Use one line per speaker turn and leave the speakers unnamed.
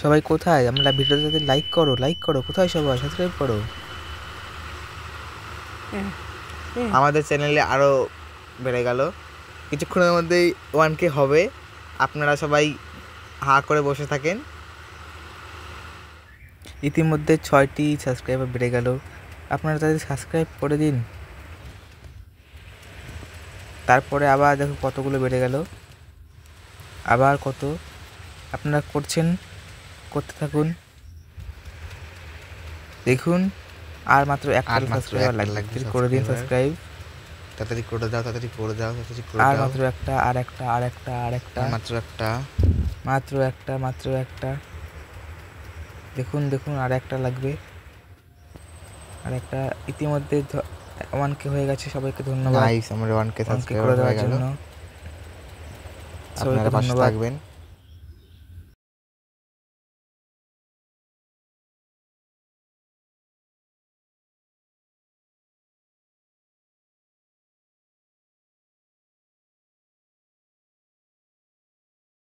সবাই কোথায়? আমরা ভিডিওটাতে লাইক করো, লাইক করো। কোথায় সবাই? সাবস্ক্রাইব করো। আমাদের চ্যানেলে আরও বেড়ে গেল, কিছুক্ষণের মধ্যেই 1K হবে। আপনারা সবাই হাঁ করে বসে থাকেন। ইতিমধ্যে 6টি সাবস্ক্রাইবার বেড়ে গেল, আপনারা তাদের সাবস্ক্রাইব করে দিন। তারপরে আবার দেখো কতগুলো বেড়ে গেল, আবার কত। আপনারা করছেন, করতে থাকুন। দেখুন আর মাত্র একটা সাবস্ক্রাইবার লাগবে, করে দিন সাবস্ক্রাইব। তাড়াতাড়ি করে দাও, তাড়াতাড়ি করে দাও, তাড়াতাড়ি করে দাও। আর মাত্র একটা, আর একটা, আর একটা, আর একটা, মাত্র একটা, মাত্র একটা, মাত্র একটা। দেখুন দেখুন আর একটা লাগবে, আর একটা। ইতিমধ্যে 1K হয়ে গেছে। সবাইকে ধন্যবাদ।
নাইস, আমরা 1K সাবস্ক্রাইবার
করে
হয়ে
দেওয়ার
গেল।
জন্য
আপনারা পাশে থাকবেন।